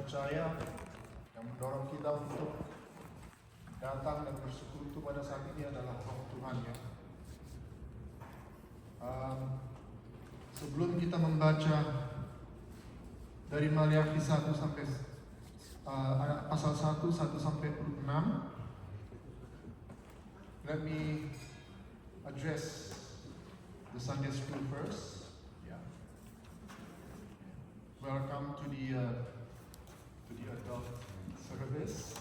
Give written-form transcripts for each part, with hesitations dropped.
percaya yang mendorong kita untuk datang dan bersekutu pada saat ini adalah Roh Tuhan ya. Sebelum kita membaca dari Maliaki 1 sampai pasal 1 sampai 6, let me address the Sunday school first. Yeah. Welcome to the adult service.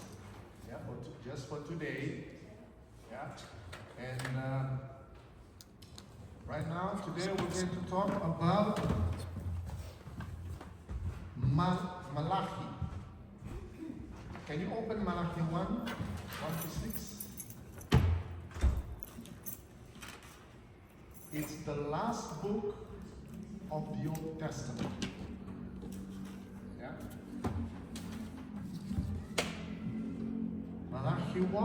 Yeah, just for today. Yeah, and right now, today we're going to talk about Malachi. Can you open Malachi 1 to 6? It's the last book of the Old Testament. Yeah. Malachi 1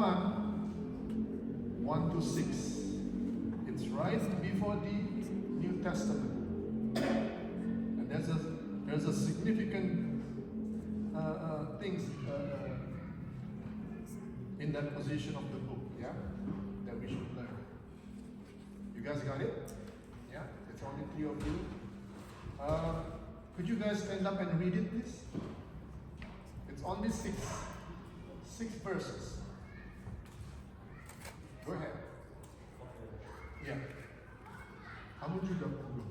to 6. It's right before the New Testament. And there's a significant things in that position of the book, yeah, that we should learn. You guys got it? Yeah? It's only 3 of you. Could you guys stand up and read it, please? It's only 6 verses. Go ahead. Yeah. Kamu juga dulu.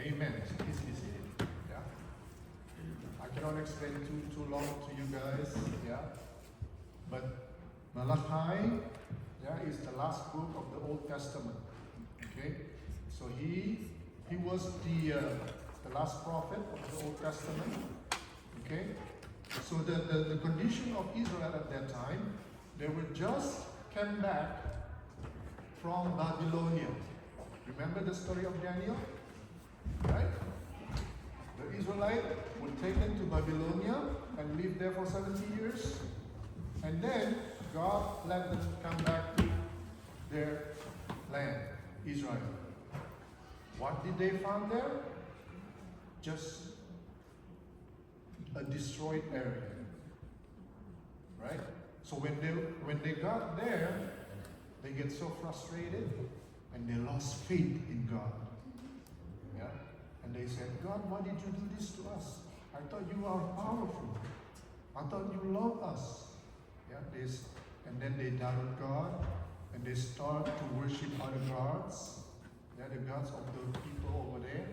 Amen. Yeah. I cannot explain too long to you guys. Yeah. But Malachi, yeah, is the last book of the Old Testament. Okay. So he was the last prophet of the Old Testament. Okay. So the condition of Israel at that time, they were just came back from Babylonia. Remember the story of Daniel? Right? The Israelites were taken to Babylonia and lived there for 70 years. And then God let them come back to their land, Israel. What did they find there? Just a destroyed area. Right? So when they got there, they get so frustrated and they lost faith in God. Yeah? And they said, God, why did you do this to us? I thought you are powerful. I thought you love us. Yeah? And then they doubted God and they started to worship other gods. Yeah, the gods of the people over there,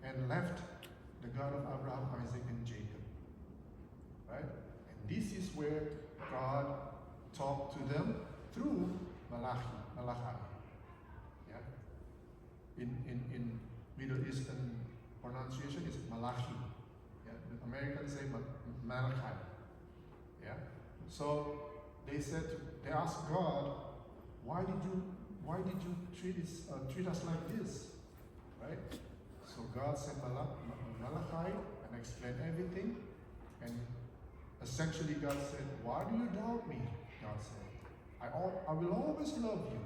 and left the God of Abraham, Isaac, and Jacob. Right? And this is where God talked to them through Malachi. Yeah? In Middle Eastern pronunciation is Malachi. Yeah? The Americans say Malachi. Yeah? So they asked God, why did you treat us like this? Right? So God sent Malachi and explained everything. And essentially God said, why do you doubt me? God said, I will always love you.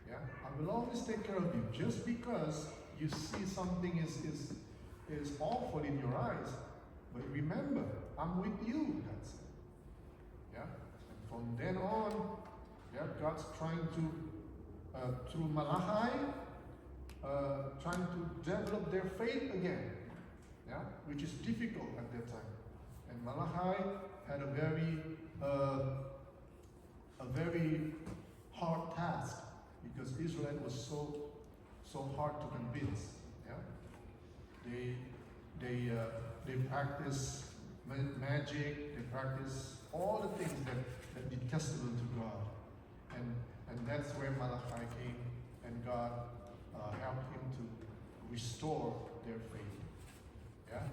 Yeah? I will always take care of you. Just because you see something is awful in your eyes, but remember, I'm with you, God said. Yeah, and from then on, yeah, God's trying to through Malachi, trying to develop their faith again. Yeah, which is difficult at that time. And Malachi had a very hard task because Israel was so hard to convince. Yeah, they practice magic, they practice all the things that detestable to God, and that's where Malachi came, and God helped him to restore their faith. Yeah,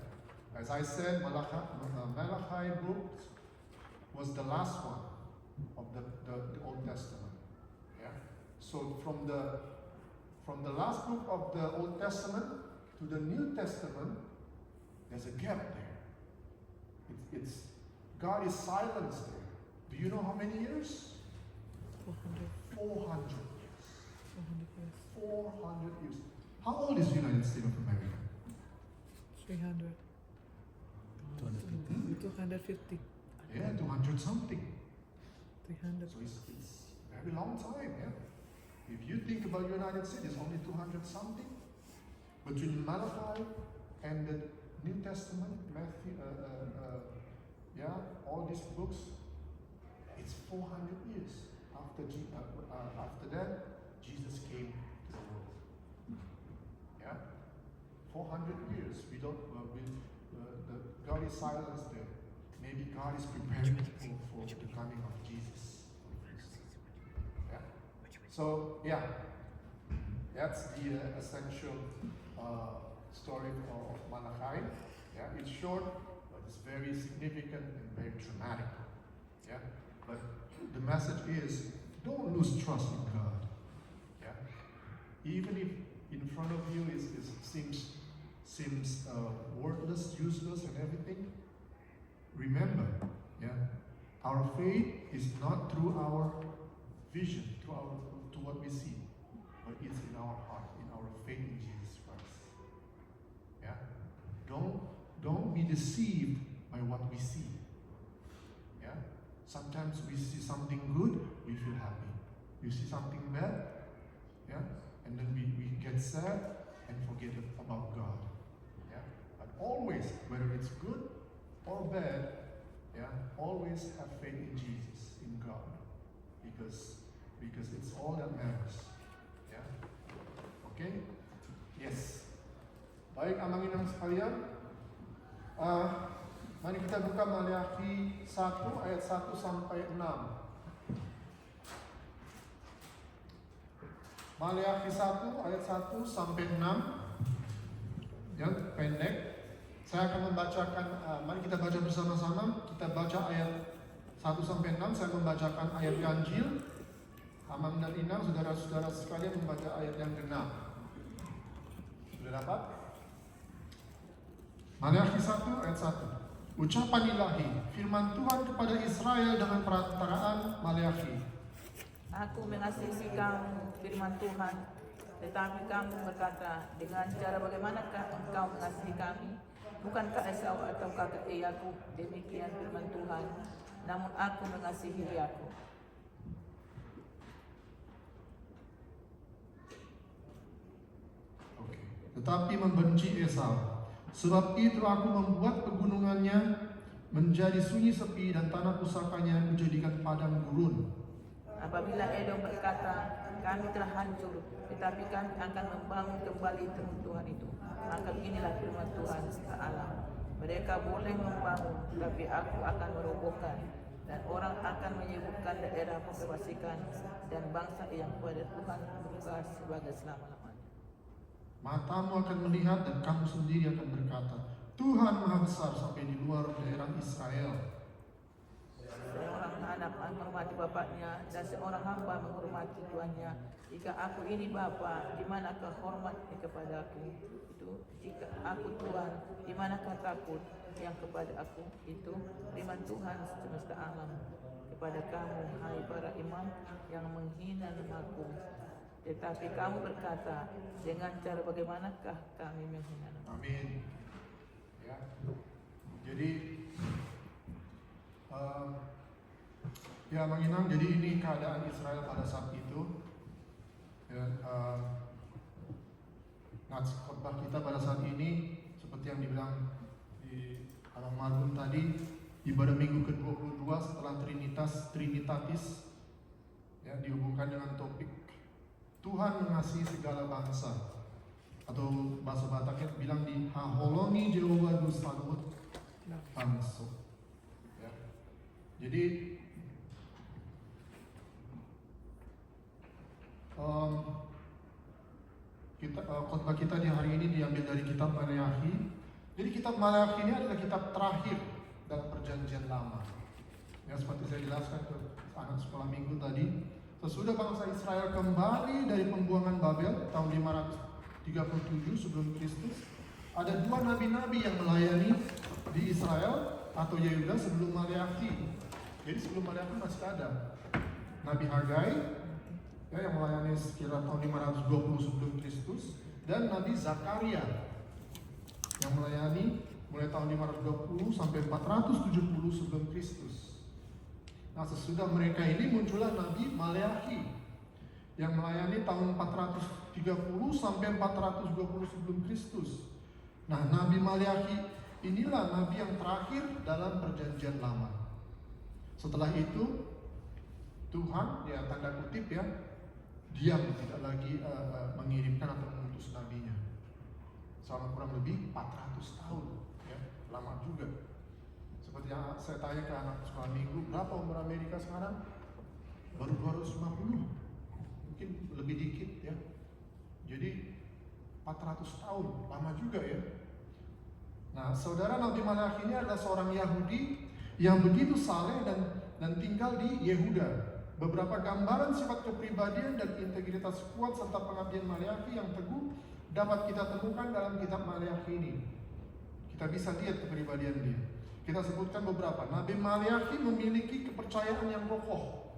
as I said, Malachi book was the last one of the Old Testament. Yeah, so from the last book of the Old Testament to the New Testament, there's a gap there. It's God is silenced there. Do you know how many years? 400 years. 400 years. How old is the United States of America? 300. 250. Yeah, 200 something. 300. So it's a very long time, yeah. If you think about United States, it's only 200 something. Between Malachi and the New Testament, Matthew, all these books, it's 400 years. After that, Jesus came to the world. Yeah, 400 years. God is silenced there. Maybe God is preparing people for the coming of Jesus. Yeah. So yeah, that's the essential story of Malachi. Yeah, it's short, but it's very significant and very dramatic. Yeah, but the message is don't lose trust in God. Yeah, even if in front of you seems worthless, useless, and everything. Remember, yeah, our faith is not through our vision, to what we see, but it's in our heart, in our faith in Jesus Christ. Yeah, don't be deceived by what we see. Yeah, sometimes we see something good, we feel happy. You see something bad, yeah, and then we get sad and forget about God. Yeah, but always, whether it's good or bad, yeah, always have faith in Jesus, in God, because it's all that matters. Yeah, okay, yes. Baik, amang inang sekalian, mari kita buka Maleakhi 1 ayat 1 sampai 6. Maleakhi 1 ayat 1 sampai 6, yang pendek. Saya akan membacakan, mari kita baca bersama-sama. Kita baca ayat 1 sampai 6, saya membacakan ayat ganjil. Amang dan Inang, saudara-saudara sekalian membaca ayat yang genap. Sudah dapat? Maleakhi 1 ayat 1. Ucapan ilahi, firman Tuhan kepada Israel dengan perantaraan Maleakhi. Aku mengasihi kamu, firman Tuhan, tetapi kamu berkata, dengan cara bagaimanakah engkau mengasihi kami? Bukankah Esau atau kakak Yakub? Demikian firman Tuhan, namun aku mengasihi Yakub. Tetapi membenci Esau. Sebab itu aku membuat pegunungannya menjadi sunyi sepi dan tanah pusakanya menjadikan padang gurun. Apabila Edom berkata, kami telah hancur, tetapi kami akan membangun kembali Tuhan itu. Maka inilah firman Tuhan Allah. Mereka boleh membangun, tapi aku akan merobohkan. Dan orang akan menyebutkan daerah pembebasikan dan bangsa yang pada Tuhan berbuka sebagai selama-lamanya. Matamu akan melihat dan kamu sendiri akan berkata, Tuhan Maha Besar sampai di luar daerah Israel. Seorang anak menghormati bapaknya dan seorang hamba menghormati tuannya. Jika aku ini bapa, di manakah hormatnya kepadaku? Itu jika aku Tuhan, di manakah takut yang kepada aku? Itu firman Tuhan semesta alam kepada kamu, hai para imam yang menghina namaku. Tetapi kamu berkata, dengan cara bagaimanakah kami menghina namamu? Amin. Ya. Jadi Ya, Mang jadi ini keadaan Israel pada saat itu. Ya, khotbah kita pada saat ini seperti yang dibilang di Abang Margun tadi, ibadah minggu ke-22 setelah Trinitatis, ya, dihubungkan dengan topik Tuhan mengasihi segala bangsa, atau bahasa Bataknya bilang di Haholoni Jehovah Gustalut Bangso. Ya. Jadi khotbah kita di hari ini diambil dari kitab Maleakhi. Jadi kitab Maleakhi ini adalah kitab terakhir dalam perjanjian lama. Ya, seperti saya jelaskan ke anak sekolah minggu tadi, sesudah bangsa Israel kembali dari pembuangan Babel tahun 537 sebelum Kristus, ada dua nabi-nabi yang melayani di Israel atau Yehuda sebelum Maleakhi. Jadi sebelum Maleakhi masih ada Nabi Hagai, ya, yang melayani sekitar tahun 520 sebelum Kristus, dan Nabi Zakaria yang melayani mulai tahun 520 sampai 470 sebelum Kristus. Nah, sesudah mereka ini muncullah Nabi Maleakhi yang melayani tahun 430 sampai 420 sebelum Kristus. Nah, Nabi Maleakhi inilah nabi yang terakhir dalam perjanjian lama. Setelah itu Tuhan, ya tanda kutip ya, diam, tidak lagi mengirimkan atau mengutus nabinya selama kurang lebih 400 tahun, ya, lama juga. Seperti yang saya tanya ke anak sekolah minggu, berapa umur Amerika sekarang? Baru 250, mungkin lebih dikit ya. Jadi 400 tahun, lama juga ya. Nah, saudara, Nabi Maleakhi ini adalah seorang Yahudi yang begitu saleh dan tinggal di Yehuda. Beberapa gambaran sifat kepribadian dan integritas kuat serta pengabdian Maleakhi yang teguh dapat kita temukan dalam kitab Maleakhi ini. Kita bisa lihat kepribadian dia. Kita sebutkan beberapa. Nabi Maleakhi memiliki kepercayaan yang kokoh,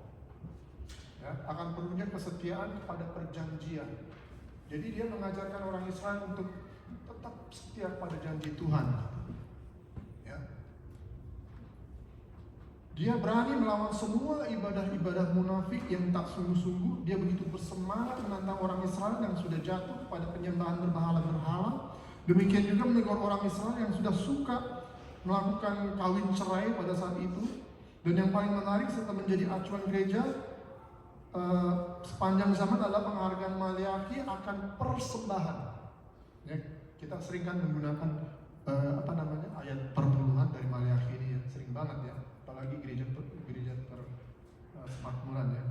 ya, akan perlunya kesetiaan kepada perjanjian. Jadi dia mengajarkan orang Israel untuk tetap setia pada janji Tuhan. Ya. Dia berani melawan semua ibadah-ibadah munafik yang tak sungguh-sungguh. Dia begitu bersemangat menantang orang Israel yang sudah jatuh kepada penyembahan berhala-berhala. Demikian juga menegur orang Israel yang sudah suka melakukan kawin cerai pada saat itu. Dan yang paling menarik serta menjadi acuan gereja sepanjang zaman adalah penghargaan Maleakhi akan persembahan. Ya, kita sering kan menggunakan ayat perpuluhan dari Maleakhi ini ya, sering banget ya. Apalagi gereja persemakmuran ya.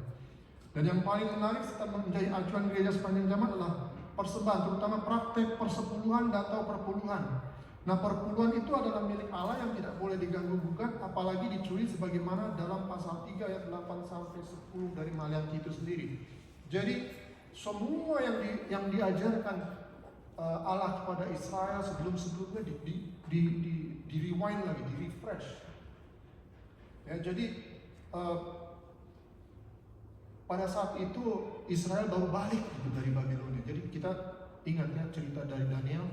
Dan yang paling menarik serta menjadi acuan gereja sepanjang zaman adalah persembahan, terutama praktek persepuluhan atau perpuluhan. Nah, perpuluhan itu adalah milik Allah yang tidak boleh diganggu gugat, apalagi dicuri sebagaimana dalam pasal 3 ayat 8 sampai 10 dari Maleakhi itu sendiri. Jadi semua yang diajarkan Allah kepada Israel sebelum-sebelumnya di rewind lagi, di refresh. Ya, jadi pada saat itu Israel baru balik dari Babilonia. Jadi kita ingat ya cerita dari Daniel,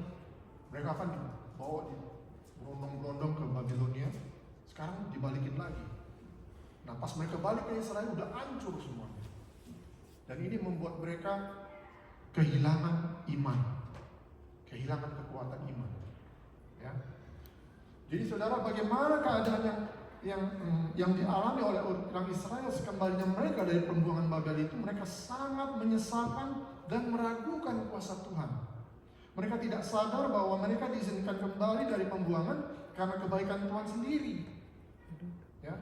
mereka akan dibawa berondong-berondong ke Babilonia. Sekarang dibalikin lagi. Nah, pas mereka balik ke Israel udah hancur semuanya. Dan ini membuat mereka kehilangan iman, kehilangan kekuatan iman. Ya. Jadi saudara, bagaimana keadaan yang dialami oleh orang Israel sekembalinya mereka dari pembuangan Babel itu? Mereka sangat menyesalkan dan meragukan kuasa Tuhan. Mereka tidak sadar bahwa mereka diizinkan kembali dari pembuangan karena kebaikan Tuhan sendiri. Ya.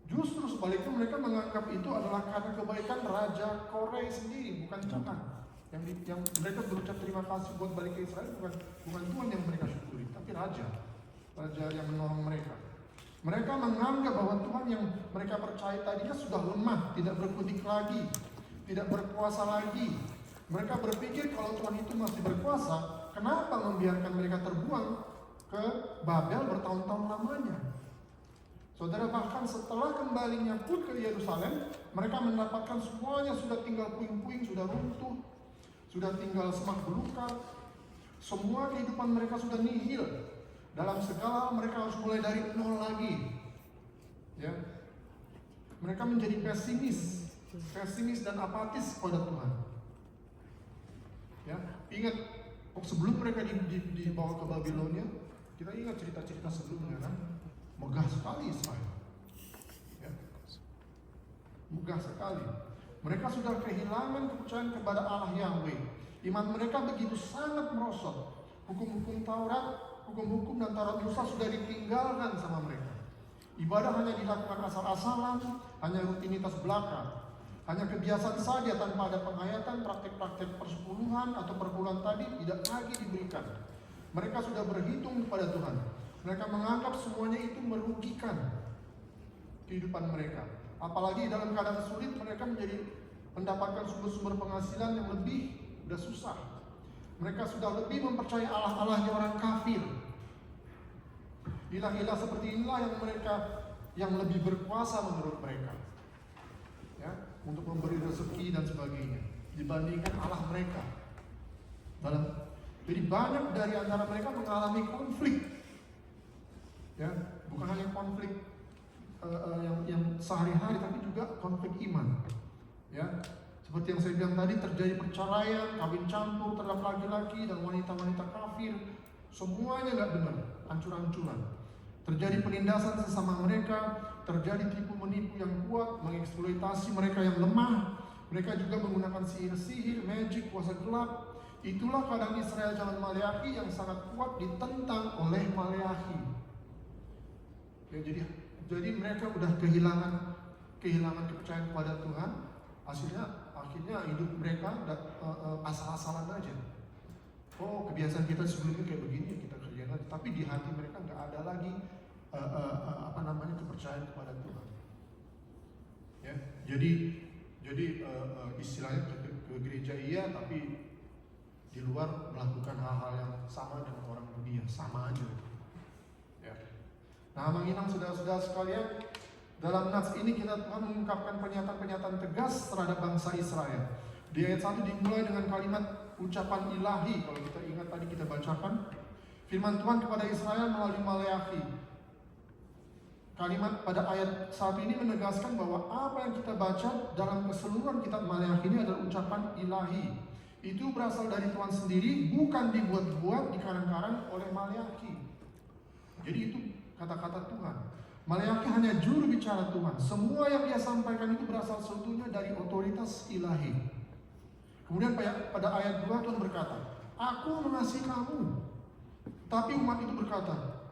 Justru sebaliknya mereka menganggap itu adalah karena kebaikan Raja Korei sendiri, bukan Tuhan. Yang mereka berucap terima kasih buat balik ke Israel bukan Tuhan yang mereka syukuri, tapi raja yang menolong mereka. Mereka menganggap bahwa Tuhan yang mereka percaya tadinya sudah lemah, tidak berkutik lagi, tidak berkuasa lagi. Mereka berpikir kalau Tuhan itu masih berkuasa, kenapa membiarkan mereka terbuang ke Babel bertahun-tahun lamanya? Saudara, bahkan setelah kembalinya pun ke Yerusalem, mereka mendapatkan semuanya sudah tinggal puing-puing, sudah runtuh, sudah tinggal semak belukar. Semua kehidupan mereka sudah nihil. Dalam segala hal mereka harus mulai dari nol lagi. Ya. Mereka menjadi pesimis dan apatis kepada Tuhan. Ya, ingat sebelum mereka dibawa ke Babilonia, kita ingat cerita-cerita sebelumnya kan, megah sekali Israel. Ya. Megah sekali. Mereka sudah kehilangan kepercayaan kepada Allah Yahweh. Iman mereka begitu sangat merosot. Hukum-hukum Taurat, hukum-hukum dan Taurat Musa sudah ditinggalkan sama mereka. Ibadah hanya dilakukan asal-asalan, hanya rutinitas belaka. Hanya kebiasaan saja tanpa ada penghayatan, praktek-praktek persepuluhan atau perbulan tadi tidak lagi diberikan. Mereka sudah berhitung kepada Tuhan. Mereka menganggap semuanya itu merugikan kehidupan mereka. Apalagi dalam keadaan sulit mereka mendapatkan sumber-sumber penghasilan yang lebih udah susah. Mereka sudah lebih mempercayai Allah-Allahnya orang kafir. Ilah-ilah seperti inilah yang lebih berkuasa menurut mereka. Ya, untuk memberi rezeki dan sebagainya dibandingkan Allah mereka. Jadi banyak dari antara mereka mengalami konflik. Ya, bukan hanya konflik yang sehari-hari, tapi juga konflik iman. Ya, seperti yang saya bilang tadi, terjadi perceraian, kawin campur terhadap laki-laki dan wanita-wanita kafir. Semuanya nggak benar, hancur-hancuran. Terjadi penindasan sesama mereka, terjadi tipu menipu yang kuat, mengeksploitasi mereka yang lemah. Mereka juga menggunakan sihir-sihir, magic, kuasa gelap. Itulah keadaan Israel zaman Maleakhi yang sangat kuat ditentang oleh Maleakhi. Ya, jadi mereka udah kehilangan kepercayaan kepada Tuhan. Akhirnya hidup mereka asal-asalan aja. Oh, kebiasaan kita sebelumnya kayak begini, kita kerjain lagi. Tapi di hati mereka nggak ada lagi kepercayaan kepada Tuhan. Ya, jadi istilahnya ke gereja iya, tapi di luar melakukan hal-hal yang sama dengan orang dunia, sama aja. Ya. Nah, menginang saudara-saudara sekalian, dalam nats ini Tuhan mengungkapkan pernyataan-pernyataan tegas terhadap bangsa Israel. Di ayat 1 dimulai dengan kalimat ucapan ilahi. Kalau kita ingat tadi kita bacakan firman Tuhan kepada Israel melalui Maleakhi. Kalimat pada ayat 1 ini menegaskan bahwa apa yang kita baca dalam keseluruhan kitab Maleakhi ini adalah ucapan ilahi. Itu berasal dari Tuhan sendiri, bukan dibuat-buat, dikarang-karang oleh Maleakhi. Jadi itu kata-kata Tuhan. Maleakhi hanya juru bicara Tuhan. Semua yang dia sampaikan itu berasal seutuhnya dari otoritas ilahi. Kemudian pada ayat 2 Tuhan berkata, "Aku mengasihi kamu." Tapi umat itu berkata,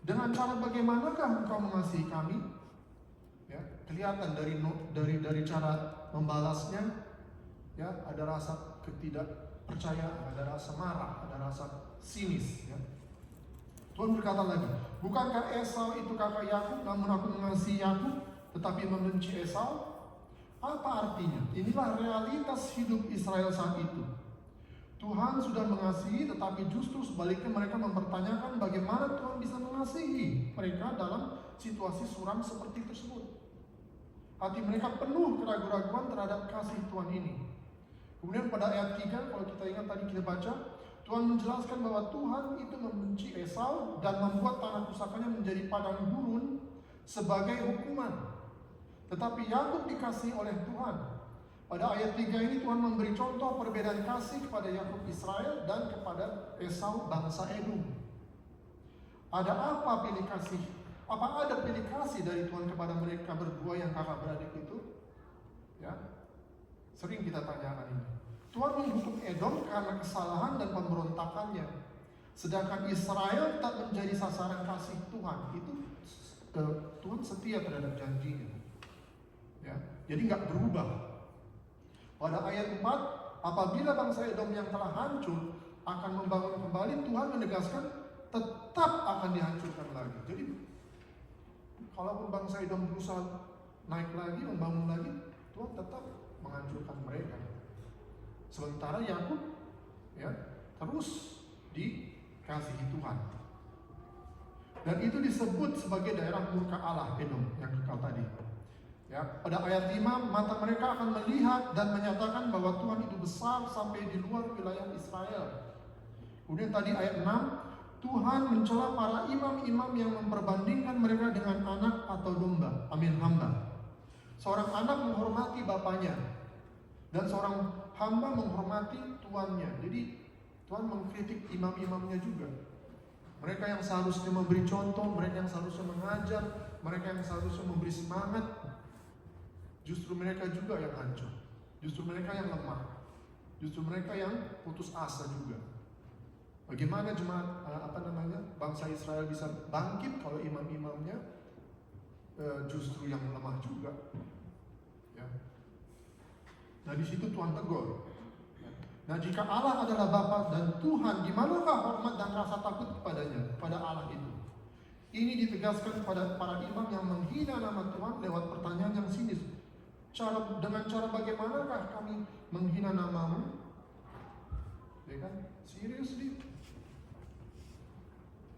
"Dengan cara bagaimanakah engkau mengasihi kami?" Ya, kelihatan dari cara membalasnya, ya, ada rasa ketidakpercayaan, ada rasa marah, ada rasa sinis. Ya. Tuhan berkata lagi, "Bukankah Esau itu kakak Yakub, namun aku mengasihi Yakub, tetapi membenci Esau?" Apa artinya? Inilah realitas hidup Israel saat itu. Tuhan sudah mengasihi, tetapi justru sebaliknya mereka mempertanyakan bagaimana Tuhan bisa mengasihi mereka dalam situasi suram seperti tersebut. Hati mereka penuh keraguan-raguan terhadap kasih Tuhan ini. Kemudian pada ayat 3, kalau kita ingat tadi kita baca, Tuhan menjelaskan bahwa Tuhan itu membenci Esau dan membuat tanah pusakanya menjadi padang gurun sebagai hukuman. Tetapi Yakub dikasihi oleh Tuhan. Pada ayat 3 ini Tuhan memberi contoh perbedaan kasih kepada Yakub Israel dan kepada Esau bangsa Edom. Ada apa pilih kasih? Apa ada pilih kasih dari Tuhan kepada mereka berdua yang kakak beradik itu? Ya, sering kita tanyakan ini. Tuhan menghukum Edom karena kesalahan dan pemberontakannya, sedangkan Israel tetap menjadi sasaran kasih Tuhan. Itu Tuhan setia terhadap janjinya. Ya, jadi nggak berubah. Pada ayat 4, apabila bangsa Edom yang telah hancur akan membangun kembali, Tuhan menegaskan tetap akan dihancurkan lagi. Jadi kalaupun bangsa Edom berusaha naik lagi, membangun lagi, Tuhan tetap menghancurkan mereka. Sementara Yakub, ya, terus dikasihi Tuhan. Dan itu disebut sebagai daerah murka Allah, Edom yang kekal tadi. Ya, pada ayat 5, mata mereka akan melihat dan menyatakan bahwa Tuhan itu besar sampai di luar wilayah Israel. Kemudian tadi ayat 6, Tuhan mencela para imam-imam yang memperbandingkan mereka dengan anak atau domba. Seorang anak menghormati bapaknya, dan seorang hamba menghormati tuannya. Jadi Tuhan mengkritik imam-imamnya juga. Mereka yang seharusnya memberi contoh, mereka yang seharusnya mengajar, mereka yang seharusnya memberi semangat, justru mereka juga yang hancur. Justru mereka yang lemah. Justru mereka yang putus asa juga. Bagaimana jemaat bangsa Israel bisa bangkit kalau imam-imamnya justru yang lemah juga? Ya. Nah di situ Tuhan tegur. Nah jika Allah adalah Bapa dan Tuhan, di manakah hormat dan rasa takut kepadanya, kepada Allah itu? Ini ditegaskan kepada para imam yang menghina nama Tuhan lewat pertanyaan yang sinis. Dengan cara bagaimanakah kami menghina namamu? Ya kan? Seriously?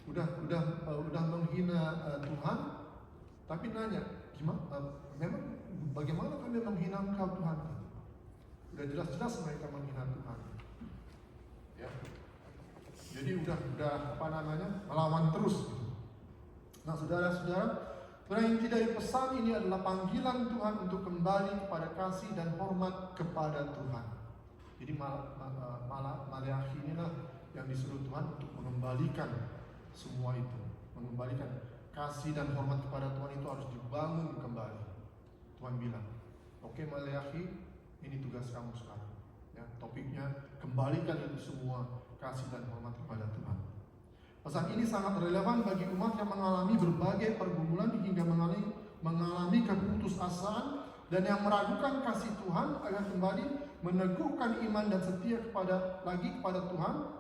Udah menghina Tuhan, tapi nanya, memang bagaimana kami menghina Engkau Tuhan? Udah jelas-jelas mereka menghina Tuhan. Ya. Jadi udah melawan terus. Nah, saudara-saudara, inti dari pesan ini adalah panggilan Tuhan untuk kembali kepada kasih dan hormat kepada Tuhan. Jadi Maleakhi inilah yang disuruh Tuhan untuk mengembalikan semua itu, mengembalikan kasih dan hormat kepada Tuhan itu harus dibangun kembali. Tuhan bilang, oke Maleakhi, ini tugas kamu sekarang. Ya, topiknya kembalikan itu semua kasih dan hormat kepada Tuhan. Pesan ini sangat relevan bagi umat yang mengalami berbagai pergumulan hingga mengalami keputusasaan dan yang meragukan kasih Tuhan agar kembali meneguhkan iman dan setia kepada Tuhan.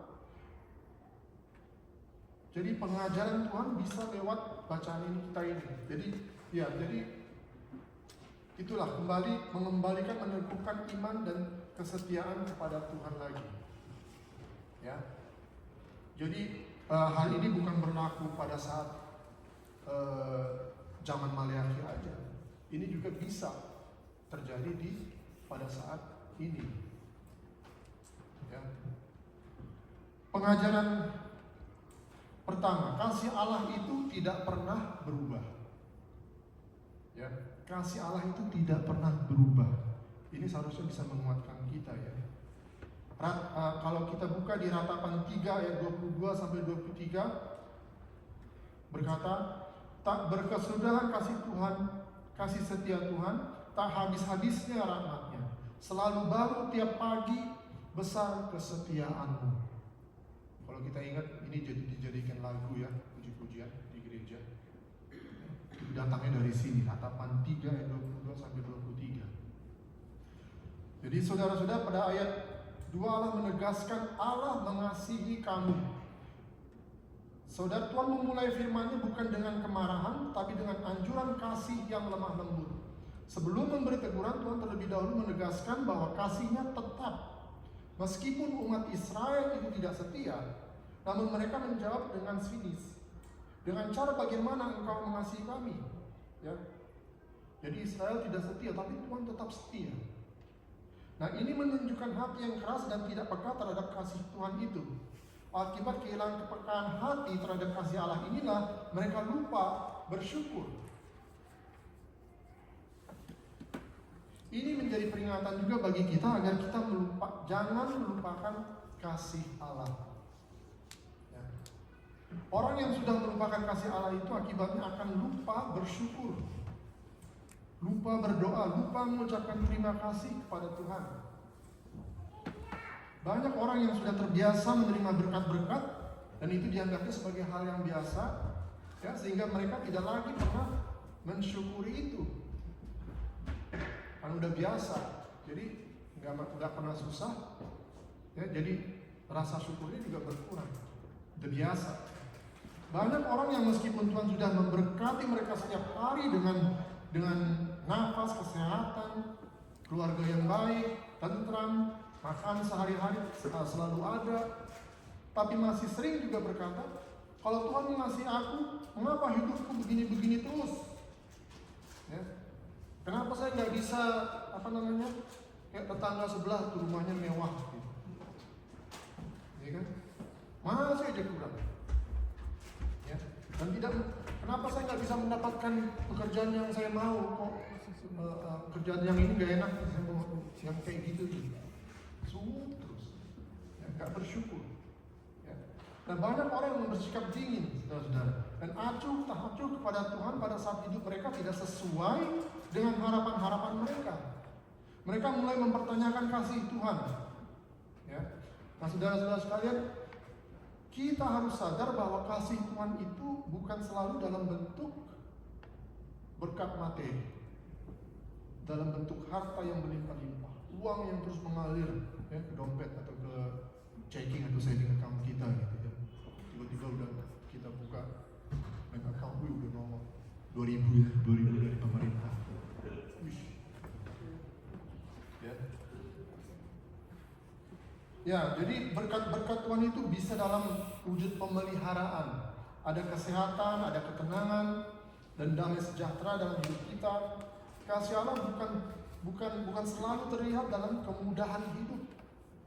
Jadi pengajaran Tuhan bisa lewat bacaan kita ini. Jadi itulah mengembalikan, meneguhkan iman dan kesetiaan kepada Tuhan lagi. Ya. Jadi hal ini bukan berlaku pada saat zaman Maleakhi aja. Ini juga bisa terjadi pada saat ini. Ya. Pengajaran pertama, kasih Allah itu tidak pernah berubah. Ya, kasih Allah itu tidak pernah berubah. Ini seharusnya bisa menguatkan kita ya. Kalau kita buka di Ratapan 3 ayat 22 sampai 23 berkata, tak berkesudahan kasih Tuhan, kasih setia Tuhan, tak habis-habisnya rahmatnya. Selalu baru tiap pagi, besar kesetiaanmu. Kalau kita ingat, ini dijadikan lagu ya, puji-pujian di gereja. Datangnya dari sini, Ratapan 3 ayat 22 sampai 23. Jadi saudara-saudara, pada ayat 2 Allah menegaskan Allah mengasihi kamu. Saudara, Tuhan memulai firman-Nya bukan dengan kemarahan, tapi dengan anjuran kasih yang lemah lembut. Sebelum memberi teguran, Tuhan terlebih dahulu menegaskan bahwa kasih-Nya tetap. Meskipun umat Israel itu tidak setia, namun mereka menjawab dengan sinis. Dengan cara bagaimana engkau mengasihi kami? Ya. Jadi Israel tidak setia, tapi Tuhan tetap setia. Nah, ini menunjukkan hati yang keras dan tidak peka terhadap kasih Tuhan itu. Akibat kehilangan kepekaan hati terhadap kasih Allah inilah mereka lupa bersyukur. Ini menjadi peringatan juga bagi kita agar kita jangan melupakan kasih Allah. Ya. Orang yang sudah melupakan kasih Allah itu akibatnya akan lupa bersyukur, lupa berdoa, lupa mengucapkan terima kasih kepada Tuhan. Banyak orang yang sudah terbiasa menerima berkat-berkat dan itu dianggapnya sebagai hal yang biasa, ya, sehingga mereka tidak lagi pernah mensyukuri itu. Kan udah biasa, jadi nggak pernah susah, ya, jadi rasa syukurnya juga berkurang. Udah biasa. Banyak orang yang meskipun Tuhan sudah memberkati mereka setiap hari dengan nafas, kesehatan, keluarga yang baik, tentram, makan sehari-hari selalu ada, tapi masih sering juga berkata, kalau Tuhan mengasihi aku, mengapa hidupku begini-begini terus? Ya. Kenapa saya nggak bisa kayak tetangga sebelah tuh rumahnya mewah, gitu. Ya kan? Masih aja kurang. Ya. Dan Kenapa saya nggak bisa mendapatkan pekerjaan yang saya mau kok? Kerjaan yang ini nggak enak, saya mau yang kayak gitu. Sungguh terus, ya, nggak bersyukur. Ya. Nah banyak orang yang bersikap dingin, saudara-saudara, dan acuh tak acuh kepada Tuhan pada saat hidup mereka tidak sesuai dengan harapan-harapan mereka. Mereka mulai mempertanyakan kasih Tuhan. Ya. Nah saudara-saudara sekalian, kita harus sadar bahwa kasih Tuhan itu bukan selalu dalam bentuk berkat materi, dalam bentuk harta yang berlimpah-limpah, uang yang terus mengalir ya, ke dompet atau ke checking atau saving account kita gitu ya. Tiba-tiba udah kita buka bank account, udah nomor 2000 ya, 2000 dari pemerintah. Wish. Ya. Ya, jadi berkat-berkat Tuhan itu bisa dalam wujud pemeliharaan. Ada kesehatan, ada ketenangan, dan damai sejahtera dalam hidup kita. Kasih Allah bukan selalu terlihat dalam kemudahan hidup,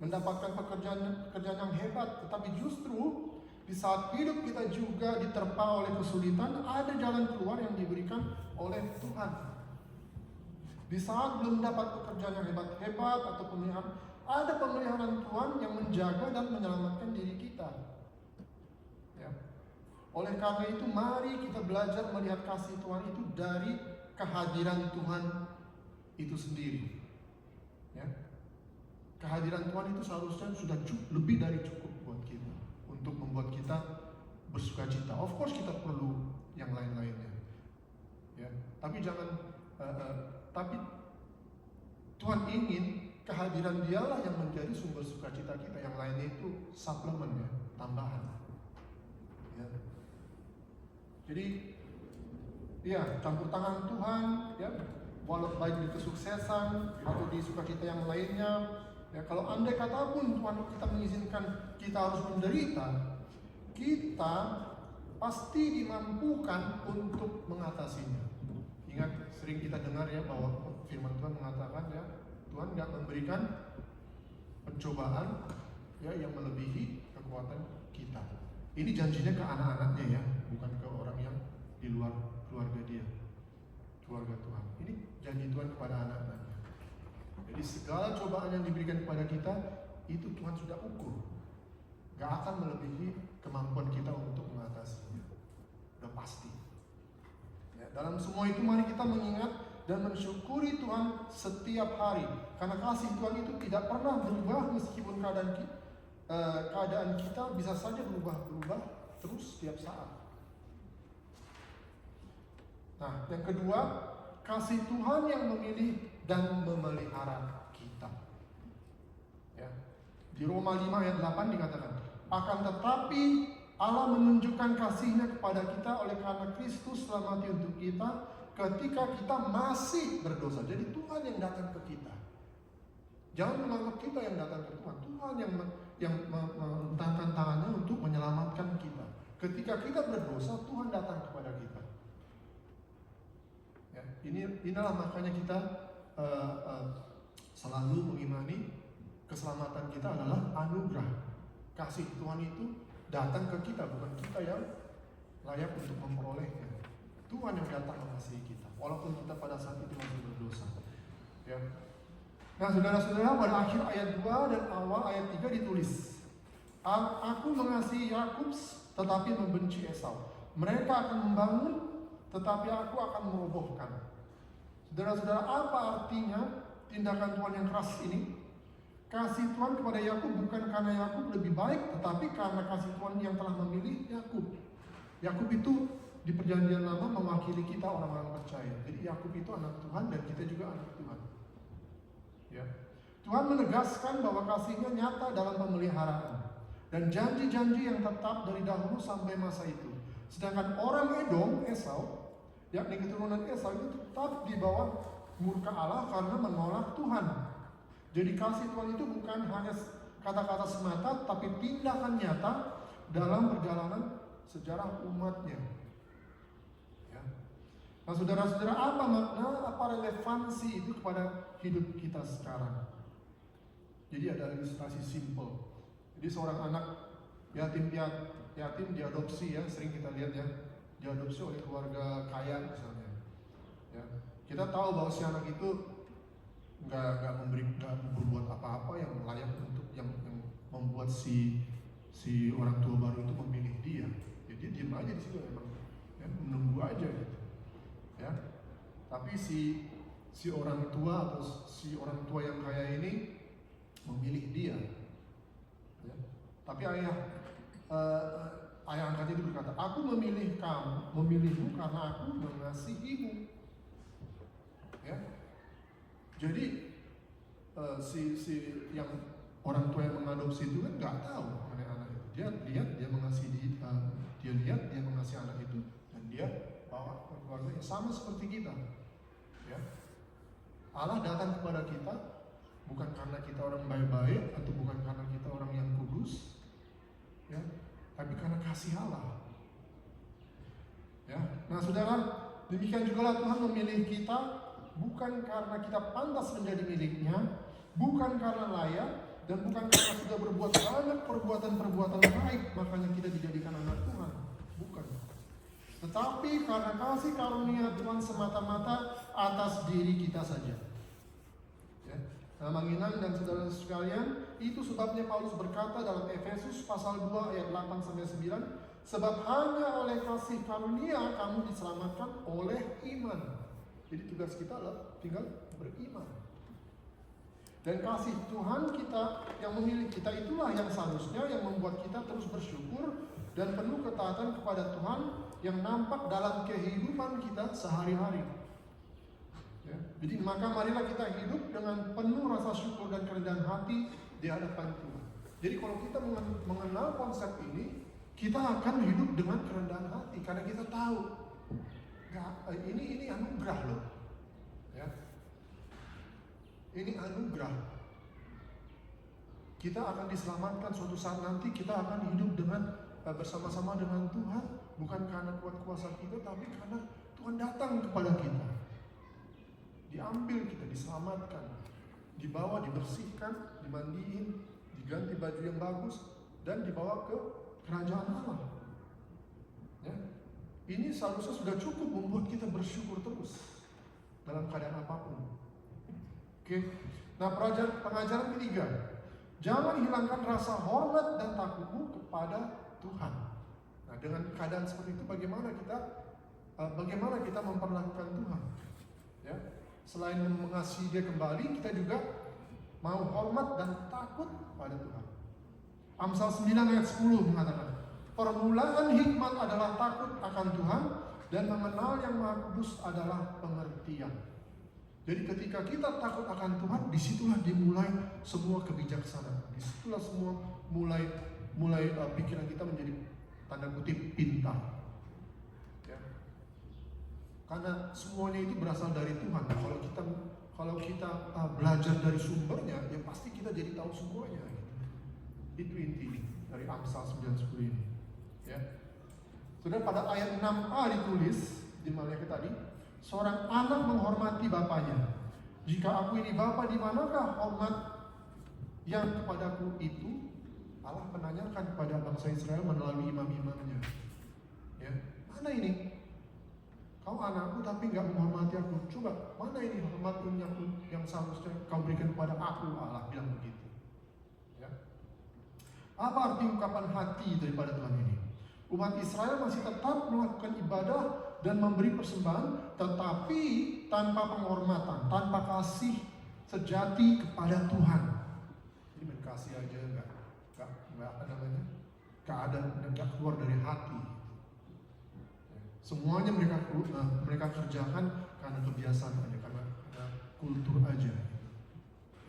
mendapatkan pekerjaan yang hebat, tetapi justru di saat hidup kita juga diterpa oleh kesulitan, ada jalan keluar yang diberikan oleh Tuhan. Di saat belum dapat pekerjaan yang hebat-hebat atau pemeliharaan, ada pemeliharaan Tuhan yang menjaga dan menyelamatkan diri kita. Ya. Oleh karena itu, mari kita belajar melihat kasih Tuhan itu dari kehadiran Tuhan itu sendiri. Ya. Kehadiran Tuhan itu seharusnya sudah lebih dari cukup buat kita untuk membuat kita bersukacita. Of course kita perlu yang lain-lainnya. Ya. Tapi tapi Tuhan ingin kehadiran Dialah yang menjadi sumber sukacita kita. Yang lainnya itu suplemen ya, tambahan. Ya. Jadi ya, campur tangan Tuhan, ya, walau baik di kesuksesan atau di sukacita yang lainnya. Ya, kalau andai kata pun Tuhan kita mengizinkan kita harus menderita, kita pasti dimampukan untuk mengatasinya. Ingat, sering kita dengar ya bahwa firman Tuhan mengatakan ya, Tuhan nggak memberikan pencobaan ya yang melebihi kekuatan kita. Ini janjinya ke anak-anaknya ya, bukan ke orang yang di luar keluarga dia, keluarga Tuhan. Ini janji Tuhan kepada anak-anaknya. Jadi segala cobaan yang diberikan kepada kita itu Tuhan sudah ukur, gak akan melebihi kemampuan kita untuk mengatasinya. Udah pasti. Ya, dalam semua itu mari kita mengingat dan mensyukuri Tuhan setiap hari, karena kasih Tuhan itu tidak pernah berubah meskipun keadaan kita bisa saja berubah-ubah terus setiap saat. Nah, yang kedua, kasih Tuhan yang memilih dan memelihara kita. Ya. Di Roma 5 ayat 8 dikatakan, akan tetapi Allah menunjukkan kasih-Nya kepada kita oleh karena Kristus telah mati untuk kita ketika kita masih berdosa. Jadi Tuhan yang datang ke kita. Jangan menganggap kita yang datang ke Tuhan. Tuhan yang mentangkan tangannya untuk menyelamatkan kita. Ketika kita berdosa, Tuhan datang kepada kita. Ya, inilah makanya kita selalu mengimani keselamatan kita adalah anugerah. Kasih Tuhan itu datang ke kita, bukan kita yang layak untuk memperolehnya. Tuhan yang datang mengasihi kita, walaupun kita pada saat itu masih berdosa. Ya. Nah, saudara-saudara, pada akhir ayat 2 dan awal ayat 3 ditulis, aku mengasihi Yakub tetapi membenci Esau. Mereka akan membangun tetapi aku akan merobohkan. Saudara-saudara, apa artinya tindakan Tuhan yang keras ini? Kasih Tuhan kepada Yakub bukan karena Yakub lebih baik, tetapi karena kasih Tuhan yang telah memilih Yakub. Yakub itu di perjanjian lama mewakili kita orang-orang percaya. Jadi Yakub itu anak Tuhan dan kita juga anak Tuhan. Ya. Tuhan menegaskan bahwa kasih-Nya nyata dalam pemeliharaan dan janji-janji yang tetap dari dahulu sampai masa itu. Sedangkan orang Edom, Esau, yakni keturunan Esau itu tetap di bawah murka Allah karena menolak Tuhan. Jadi kasih Tuhan itu bukan hanya kata-kata semata, tapi tindakan nyata dalam perjalanan sejarah umatnya. Ya. Nah, saudara-saudara, apa makna, apa relevansi itu kepada hidup kita sekarang? Jadi ada ilustrasi simple. Jadi seorang anak yatim diadopsi ya, sering kita lihat ya, diadopsi oleh keluarga kaya misalnya. Ya. Kita tahu bahwa si anak itu nggak berbuat apa-apa yang layak untuk yang membuat si orang tua baru itu memilih dia. Ya, dia diam aja di situ memang, ya, menunggu aja gitu. Ya. Tapi si orang tua atau si orang tua yang kaya ini memilih dia. Ya. Tapi ayah angkatnya itu berkata, aku memilihmu karena aku mengasihimu. Ya. Jadi si yang orang tua yang mengadopsi itu kan nggak tahu mengenai anak itu. Dia lihat dia mengasihi dia mengasihi anak itu dan dia bawa ke keluarganya sama seperti kita. Ya. Allah datang kepada kita bukan karena kita orang baik-baik atau bukan karena kita orang yang kudus, ya, tapi karena kasih Allah. Ya. Nah, saudara, demikian juga Tuhan memilih kita bukan karena kita pantas menjadi miliknya, bukan karena layak, dan bukan karena sudah berbuat banyak perbuatan-perbuatan baik makanya kita dijadikan anak Tuhan. Bukan. Tetapi karena kasih karunia Tuhan semata-mata atas diri kita saja. Ya. Nah, Manginang dan saudara sekalian, itu sebabnya Paulus berkata dalam Efesus pasal 2 ayat 8-9, sebab hanya oleh kasih karunia kamu diselamatkan oleh iman. Jadi tugas kita adalah tinggal beriman. Dan kasih Tuhan kita yang memilih kita itulah yang seharusnya yang membuat kita terus bersyukur dan penuh ketaatan kepada Tuhan yang nampak dalam kehidupan kita sehari-hari. Ya. Jadi maka marilah kita hidup dengan penuh rasa syukur dan kerendahan hati di hadapan Tuhan. Jadi kalau kita mengenal konsep ini, kita akan hidup dengan kerendahan hati karena kita tahu ini anugerah loh. Ya. Ini anugerah. Kita akan diselamatkan suatu saat nanti, kita akan hidup dengan bersama-sama dengan Tuhan, bukan karena kuat kuasa kita, tapi karena Tuhan datang kepada kita. Diambil kita, diselamatkan, dibawa, dibersihkan, dimandiin, diganti baju yang bagus, dan dibawa ke kerajaan Allah. Ya. Ini seharusnya sudah cukup membuat kita bersyukur terus dalam keadaan apapun. Oke. Nah, pengajaran ketiga, jangan hilangkan rasa hormat dan takutmu kepada Tuhan. Nah, dengan keadaan seperti itu bagaimana kita memperlakukan Tuhan? Ya. Selain mengasihi Dia kembali, kita juga mau hormat dan takut pada Tuhan. Amsal 9 ayat 10 mengatakan, permulaan hikmat adalah takut akan Tuhan dan mengenal yang Maha Kudus adalah pengertian. Jadi ketika kita takut akan Tuhan, disitulah dimulai semua kebijaksanaan. Disitulah semua mulai pikiran kita menjadi tanda kutip pintar. Ya. Karena semuanya itu berasal dari Tuhan. Kalau kita belajar dari sumbernya, ya pasti kita jadi tahu semuanya. Itu inti dari Amsal 9:10 ini. Ya. Sudah pada ayat 6a ditulis di mana tadi, seorang anak menghormati bapaknya. Jika aku ini bapa, di manakah hormat yang kepadaku itu? Allah menanyakan kepada bangsa Israel melalui imam-imamnya. Ya, mana ini? Kau anakku tapi nggak menghormati aku. Coba, mana ini hormat yang seharusnya kau berikan kepada aku? Allah bilang begitu. Ya. Apa arti ungkapan hati daripada Tuhan ini? Umat Israel masih tetap melakukan ibadah dan memberi persembahan, tetapi tanpa penghormatan, tanpa kasih sejati kepada Tuhan. Ini main kasih aja nggak keluar dari hati. Semuanya mereka kerjakan karena kebiasaan aja, karena kultur aja.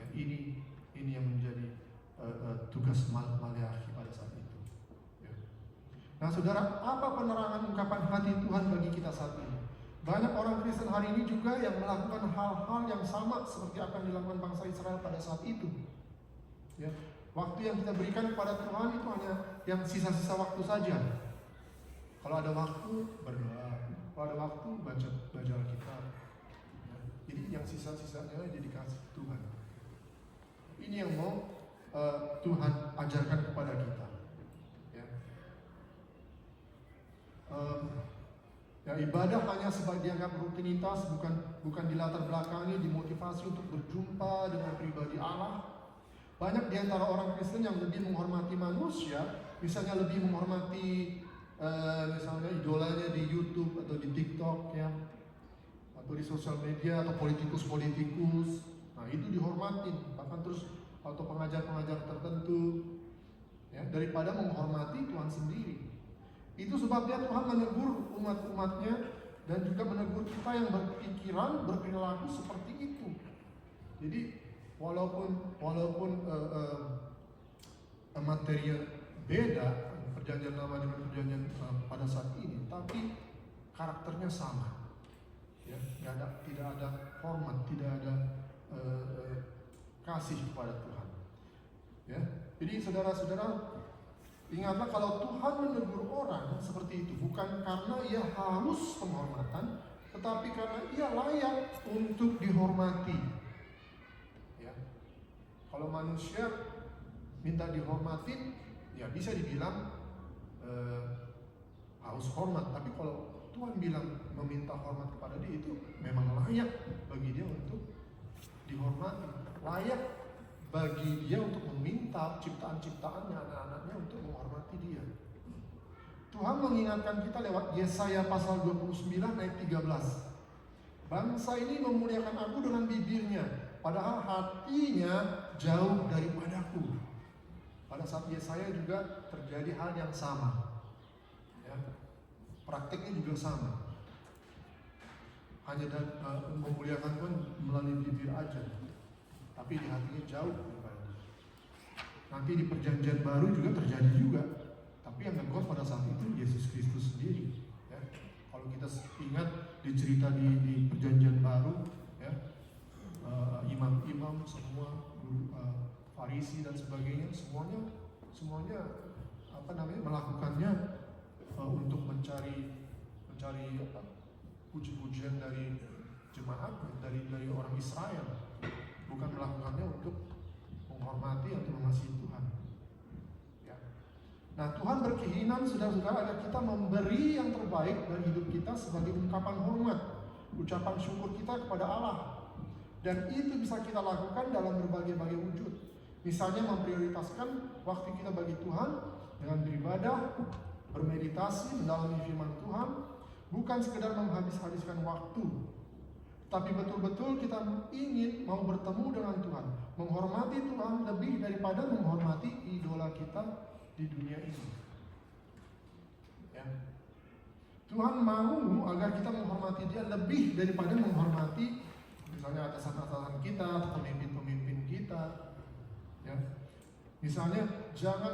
Ya, ini yang menjadi tugas Maleakhi pada saat itu. Ya. Nah, saudara, apa penerangan ungkapan hati Tuhan bagi kita saat ini? Banyak orang Kristen hari ini juga yang melakukan hal-hal yang sama seperti apa yang dilakukan bangsa Israel pada saat itu. Ya. Waktu yang kita berikan kepada Tuhan itu hanya yang sisa-sisa waktu saja. Kalau ada waktu berdoa, kalau ada waktu baca Alkitab. Ya. Jadi yang sisa-sisanya jadi kasih Tuhan. Ini yang mau Tuhan ajarkan kepada kita. Ya. Ya, ibadah hanya sebagai dianggap rutinitas, bukan dilatar belakangi, dimotivasi untuk berjumpa dengan pribadi Allah. Banyak di antara orang Kristen yang lebih menghormati manusia, misalnya lebih menghormati misalnya idolanya di YouTube atau di TikTok ya, atau di sosial media atau politikus-politikus. Nah, itu dihormatin, bahkan terus atau pengajar-pengajar tertentu ya, daripada menghormati Tuhan sendiri. Itu sebabnya Tuhan menegur umat-umatnya dan juga menegur kita yang berpikiran, berperilaku seperti itu. Jadi walaupun materinya beda, perjanjian lama dengan perjanjian pada saat ini, tapi karakternya sama. Ya, tidak ada hormat, tidak ada kasih kepada Tuhan. Ya, jadi saudara-saudara, ingatlah kalau Tuhan menegur orang seperti itu bukan karena ia harus penghormatan, tetapi karena ia layak untuk dihormati. Ya. Kalau manusia minta dihormatin, ya bisa dibilang harus hormat. Tapi kalau Tuhan bilang meminta hormat kepada dia, itu memang layak bagi dia untuk dihormati, layak bagi dia untuk meminta ciptaan-ciptaannya, anak-anaknya untuk menghormati dia. Tuhan mengingatkan kita lewat Yesaya pasal 29 ayat 13. Bangsa ini memuliakan aku dengan bibirnya, padahal hatinya jauh daripadaku. Pada saat Yesaya juga terjadi hal yang sama. Ya, praktiknya juga sama. Hanya memuliakan Tuhan melalui bibir aja, tapi di hatinya jauh daripada. Nanti di perjanjian baru juga terjadi juga, tapi yang negor pada saat itu Yesus Kristus sendiri. Ya. Kalau kita ingat di cerita di perjanjian baru, ya, imam-imam semua, Farisi dan sebagainya, semuanya melakukannya untuk mencari puji-pujian dari jemaat, dari orang Israel. Bukan melakukannya untuk menghormati atau mengasihi Tuhan. Ya. Nah, Tuhan berkeinginan saudara-saudara agar kita memberi yang terbaik dari hidup kita sebagai ungkapan hormat, ucapan syukur kita kepada Allah. Dan itu bisa kita lakukan dalam berbagai-bagai wujud. Misalnya memprioritaskan waktu kita bagi Tuhan dengan beribadah, bermeditasi, mendalami firman Tuhan, bukan sekedar menghabis-habiskan waktu, tapi betul-betul kita ingin mau bertemu dengan Tuhan, menghormati Tuhan lebih daripada menghormati idola kita di dunia ini. Ya. Tuhan mau agar kita menghormati Dia lebih daripada menghormati misalnya atasan-atasan kita, pemimpin-pemimpin kita. Ya. Misalnya jangan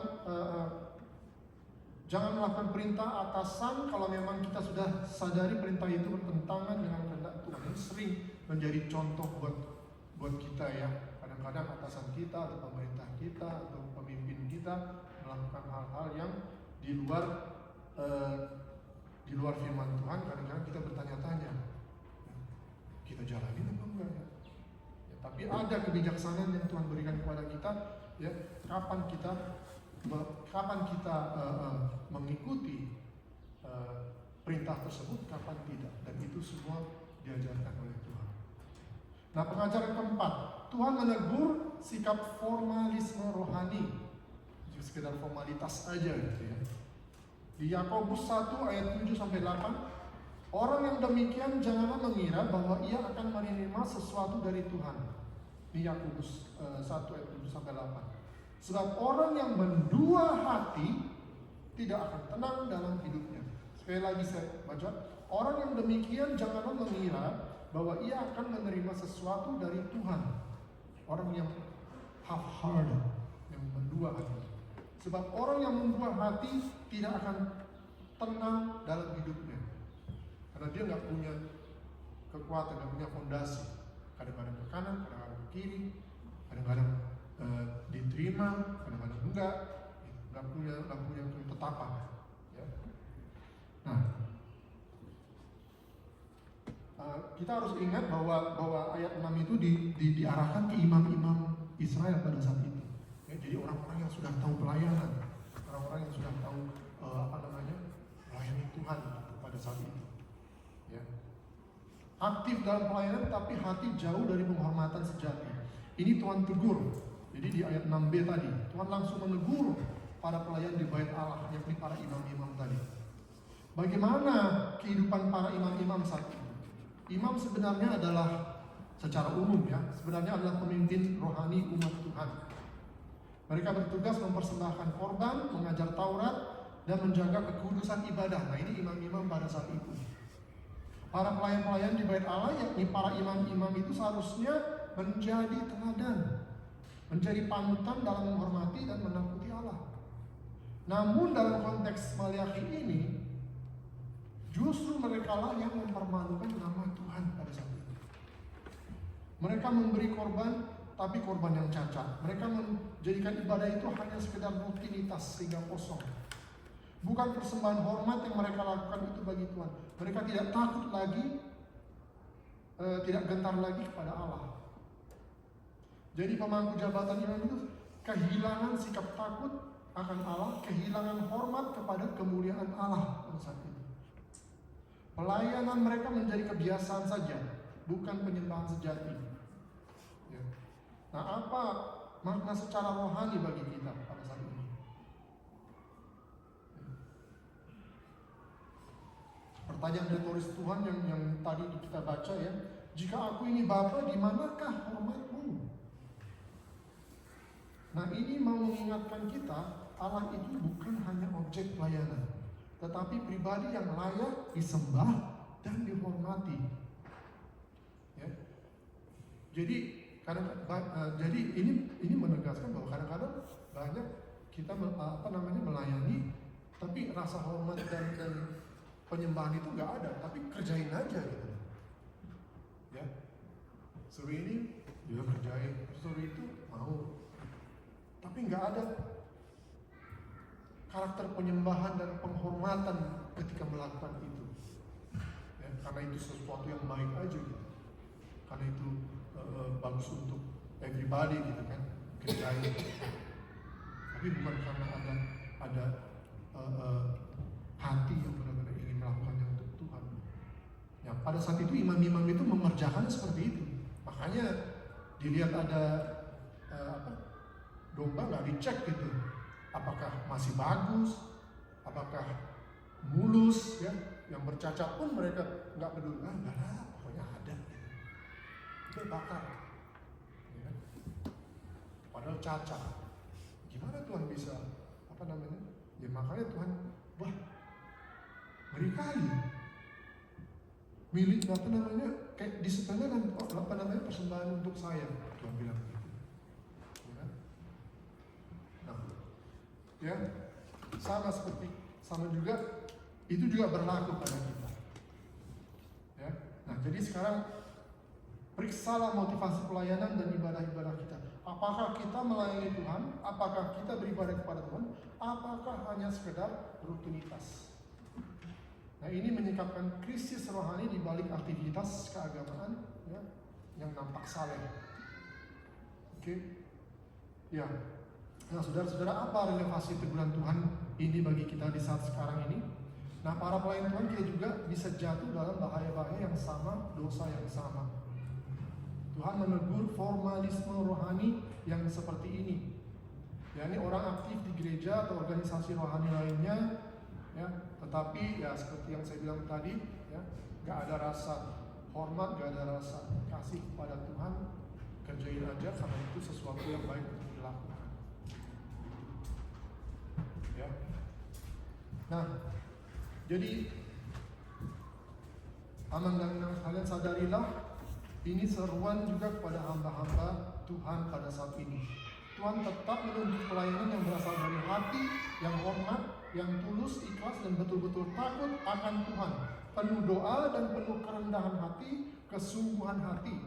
melakukan perintah atasan kalau memang kita sudah sadari perintah itu bertentangan dengan kehendak Tuhan. Ini sering menjadi contoh buat kita ya. Kadang-kadang atasan kita atau pemerintah kita atau pemimpin kita melakukan hal-hal yang di luar firman Tuhan. Kadang-kadang kita bertanya-tanya, kita jalanin apa enggak ya? Tapi ada kebijaksanaan yang Tuhan berikan kepada kita ya, kapan kita mengikuti perintah tersebut, kapan tidak, dan itu semua diajarkan oleh Tuhan. Nah, pengajaran keempat, Tuhan menegur sikap formalisme rohani, jadi sekedar formalitas aja gitu ya. Di Yakobus 1 ayat 7-8, orang yang demikian janganlah mengira bahwa ia akan menerima sesuatu dari Tuhan. Di Yakobus 1 ayat 7-8. Sebab orang yang mendua hati tidak akan tenang dalam hidupnya. Sekali lagi saya baca, orang yang demikian janganlah mengira bahwa ia akan menerima sesuatu dari Tuhan. Orang yang half-hearted, yang mendua hati. Sebab orang yang mendua hati tidak akan tenang dalam hidupnya. Karena dia nggak punya kekuatan, nggak punya fondasi. Kadang-kadang ke kanan, kadang-kadang ke kiri, kadang-kadang diterima, kadang-kadang enggak, nggak punya ketetapan. Ya. Nah, kita harus ingat bahwa ayat 6 itu diarahkan ke imam-imam Israel pada saat itu. Ya, jadi orang-orang yang sudah tahu pelayanan, orang-orang yang sudah tahu melayani Tuhan pada saat itu. aktif dalam pelayanan tapi hati jauh dari penghormatan sejati. Ini Tuhan tegur. Jadi di ayat 6b tadi, Tuhan langsung menegur para pelayan di bait Allah, yakni para imam-imam tadi. Bagaimana kehidupan para imam-imam saat itu? Imam sebenarnya adalah, secara umum ya, sebenarnya adalah pemimpin rohani umat Tuhan. Mereka bertugas mempersembahkan korban, mengajar Taurat, dan menjaga kekudusan ibadah. Nah, ini imam-imam pada saat itu. Para pelayan-pelayan di bait Allah, yakni para imam-imam itu seharusnya menjadi teladan, menjadi panutan dalam menghormati dan menakuti Allah. Namun dalam konteks Maliaki ini, justru mereka lah yang mempermalukan nama Tuhan pada saat itu. Mereka memberi korban, tapi korban yang cacat. Mereka menjadikan ibadah itu hanya sekedar rutinitas sehingga kosong. Bukan persembahan hormat yang mereka lakukan itu bagi Tuhan. Mereka tidak takut lagi, tidak gentar lagi kepada Allah. Jadi pemangku jabatan imam itu kehilangan sikap takut akan Allah, kehilangan hormat kepada kemuliaan Allah pada saat itu. Pelayanan mereka menjadi kebiasaan saja, bukan penyembahan sejati. Ya. Nah, apa makna secara rohani bagi kita pada saat ini? Pertanyaan retoris Tuhan yang tadi kita baca ya, jika aku ini Bapa, di manakah hormatmu? Nah, ini mau mengingatkan kita, Allah itu bukan hanya objek pelayanan, tetapi pribadi yang layak disembah dan dihormati. Ya. Jadi ini menegaskan bahwa kadang-kadang banyak kita melayani, tapi rasa hormat dan penyembahan itu nggak ada, tapi kerjain aja gitu. Ya, suruh ini dia kerjain, suruh itu mau, tapi nggak ada karakter penyembahan dan penghormatan ketika melakukan itu. Ya, karena itu sesuatu yang baik aja gitu. Karena itu bagus untuk everybody gitu kan, kerjain. Tapi bukan karena ada hati yang benar-benar ingin melakukannya untuk Tuhan. Ya, pada saat itu imam-imam itu mengerjakannya seperti itu. Makanya dilihat ada domba nggak dicek gitu, apakah masih bagus, apakah mulus, ya, yang bercacat pun mereka nggak peduli, nggak ada, pokoknya ada, itu bakar, ya. Padahal cacat. Gimana Tuhan bisa, ya makanya Tuhan, wah, ngeri kali, milik kayak disepelekan, persembahan untuk saya, Tuhan bilang gitu. Ya, sama juga itu juga berlaku pada kita. Ya, nah jadi sekarang periksalah motivasi pelayanan dan ibadah-ibadah kita. Apakah kita melayani Tuhan? Apakah kita beribadah kepada Tuhan? Apakah hanya sekedar rutinitas? Nah, ini menyingkapkan krisis rohani di balik aktivitas keagamaan, ya, yang nampak saleh. Oke, ya. Nah, saudara-saudara, apa relevasi teguran Tuhan ini bagi kita di saat sekarang ini? Nah, para pelayan Tuhan kita juga bisa jatuh dalam bahaya-bahaya yang sama, dosa yang sama. Tuhan menegur formalisme rohani yang seperti ini. Ya, ini orang aktif di gereja atau organisasi rohani lainnya, ya, tetapi ya seperti yang saya bilang tadi, ya, gak ada rasa hormat, gak ada rasa kasih kepada Tuhan, kerjain aja karena itu sesuatu yang baik untuk dilakukan. Ya. Nah, jadi aman dan kalian sadarilah, ini seruan juga kepada hamba-hamba Tuhan pada saat ini. Tuhan tetap menuntut pelayanan yang berasal dari hati, yang hormat, yang tulus, ikhlas, dan betul-betul takut akan Tuhan. Penuh doa dan penuh kerendahan hati, kesungguhan hati.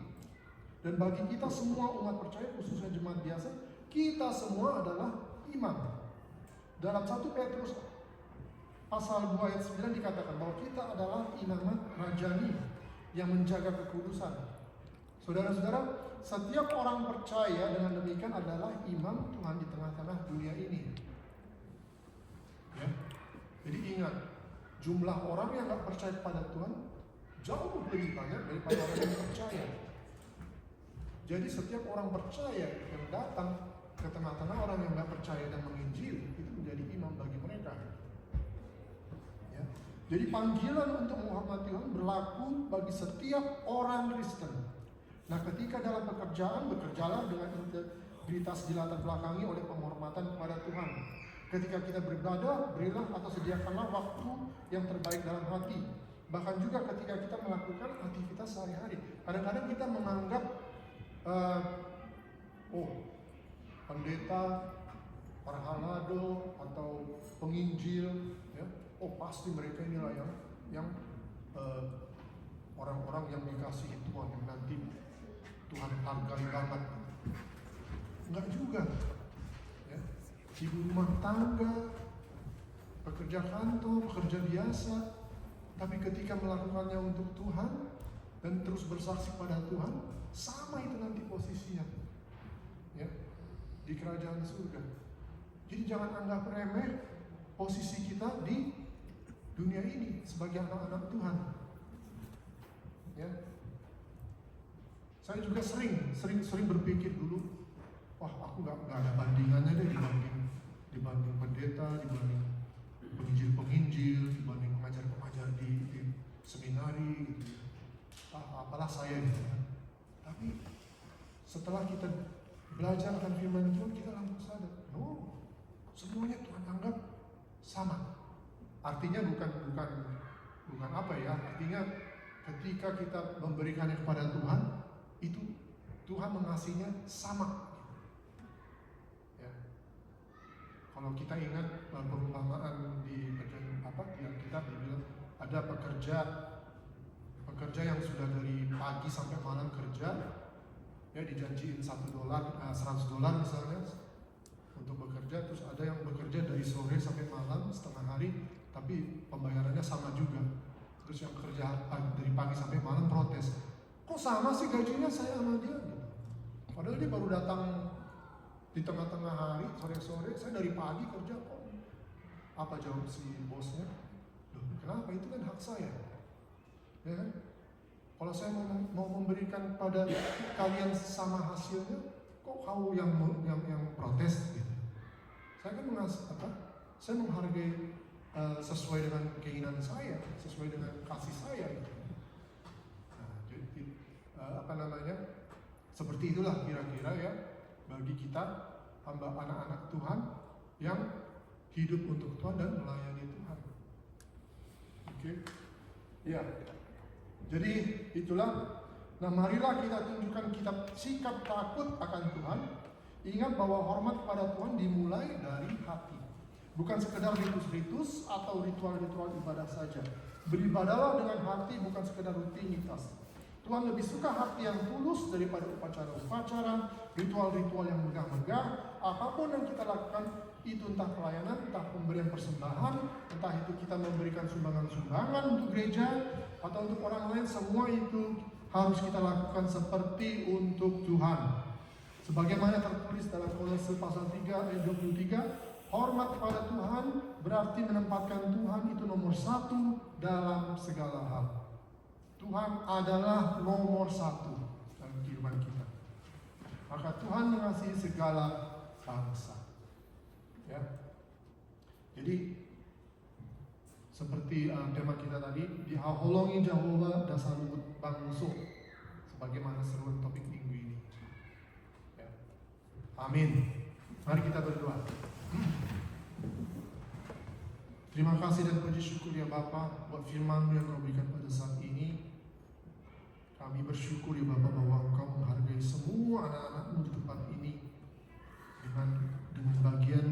Dan bagi kita semua umat percaya, khususnya jemaat biasa, kita semua adalah imam. Dalam 1 Petrus pasal 2 ayat 9 dikatakan bahwa kita adalah imamat rajani yang menjaga kekudusan. Saudara-saudara, setiap orang percaya dengan demikian adalah imam Tuhan di tengah-tengah dunia ini. Ya. Jadi ingat, jumlah orang yang gak percaya kepada Tuhan jauh lebih banyak daripada orang yang percaya. Jadi setiap orang percaya yang datang ke tengah-tengah orang yang tidak percaya dan menginjil, itu menjadi imam bagi mereka. Ya. Jadi panggilan untuk menghormati Tuhan berlaku bagi setiap orang Kristen. Nah, ketika dalam pekerjaan, bekerjalah dengan integritas dilatar belakangi oleh penghormatan kepada Tuhan. Ketika kita beribadah, berilah atau sediakanlah waktu yang terbaik dalam hati. Bahkan juga ketika kita melakukan aktivitas sehari-hari. Kadang-kadang kita menganggap pendeta, parhalado atau penginjil, ya, pasti mereka inilah yang orang-orang yang dikasihi Tuhan, yang nanti Tuhan hargai banget. Enggak juga, ya. Ibu rumah tangga, pekerja kantor, pekerja biasa, tapi ketika melakukannya untuk Tuhan dan terus bersaksi pada Tuhan, sama itu nanti posisinya, ya, di kerajaan surga. Jadi jangan anggap remeh posisi kita di dunia ini sebagai anak-anak Tuhan. Ya. Saya juga sering berpikir dulu, wah aku nggak ada bandingannya deh dibanding pendeta, dibanding penginjil, dibanding pengajar di seminari, gitu. Apalah saya gitu. Tapi setelah kita belajar akan firman Tuhan, kita langsung sadar, semuanya Tuhan anggap sama. Artinya bukan apa ya? Artinya ketika kita memberikannya kepada Tuhan, itu Tuhan mengasihinya sama. Ya. Kalau kita ingat perumpamaan di Alkitab dibilang ada pekerja yang sudah dari pagi sampai malam kerja, ya dijanjiin $100 misalnya untuk bekerja, terus ada yang bekerja dari sore sampai malam setengah hari, tapi pembayarannya sama juga. Terus yang kerja dari pagi sampai malam protes, kok sama sih gajinya saya sama dia? Padahal dia baru datang di tengah-tengah hari, sore-sore, saya dari pagi kerja kok. Apa jawab si bosnya? Loh, kenapa? Itu kan hak saya. Ya kan? Kalau saya mau memberikan pada kalian sama hasilnya, kok kau yang protes gitu? Saya kan saya menghargai sesuai dengan keinginan saya, sesuai dengan kasih saya. Gitu. Nah, jadi seperti itulah kira-kira ya bagi kita hamba anak-anak Tuhan yang hidup untuk Tuhan dan melayani Tuhan. Oke, ya. Jadi itulah. Nah, marilah kita tunjukkan sikap takut akan Tuhan. Ingat bahwa hormat kepada Tuhan dimulai dari hati. Bukan sekedar ritus-ritus atau ritual-ritual ibadah saja. Beribadahlah dengan hati, bukan sekedar rutinitas. Tuhan lebih suka hati yang tulus daripada upacara-upacara, ritual-ritual yang megah-megah. Apapun yang kita lakukan, itu entah pelayanan, entah pemberian persembahan, entah itu kita memberikan sumbangan-sumbangan untuk gereja atau untuk orang lain, semua itu harus kita lakukan seperti untuk Tuhan. Sebagaimana tertulis dalam Kolose pasal 3 ayat 23, hormat kepada Tuhan berarti menempatkan Tuhan itu nomor 1 dalam segala hal. Tuhan adalah nomor 1 dalam kehidupan kita. Maka Tuhan mengasihi segala bangsa. Ya. Jadi seperti tema kita tadi, dihaholongi Jehovah dasar lembut bangsa, sebagaimana seruan topik minggu ini. Ya. Amin. Mari kita berdoa. Terima kasih dan puji syukur ya Bapa buat firman-Mu yang Kau berikan pada saat ini. Kami bersyukur ya Bapa bahwa Engkau menghargai semua anak-anak-Mu di tempat ini dengan bagian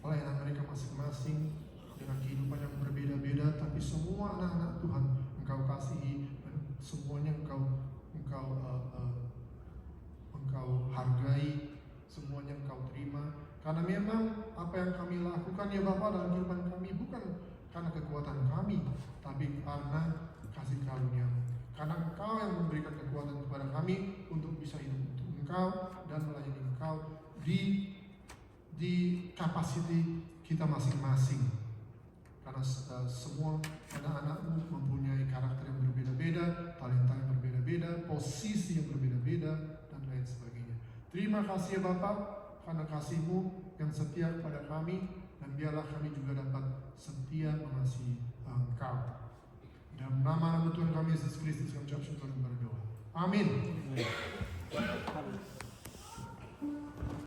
pelayanan mereka masing-masing, dengan kehidupan yang berbeda-beda, tapi semua anak-anak Tuhan Engkau kasihi dan semuanya Engkau hargai, semuanya Engkau terima. Karena memang apa yang kami lakukan ya Bapa dalam kehidupan kami bukan karena kekuatan kami, tapi karena kasih karunia. Karena Engkau yang memberikan kekuatan kepada kami untuk bisa hidup untuk Engkau dan melayani Engkau di kapasiti kita masing-masing. Karena semua anak-anak-Mu mempunyai karakter yang berbeda. berbeda-beda, talenta yang berbeda-beda, posisi yang berbeda-beda, dan lain sebagainya. Terima kasih ya Bapak, karena kasih-Mu yang setia kepada kami, dan biarlah kami juga dapat setia mengasihi Engkau. Dalam nama Tuhan kami Yesus Kristus kami ucap syukur dan berdoa. Amin.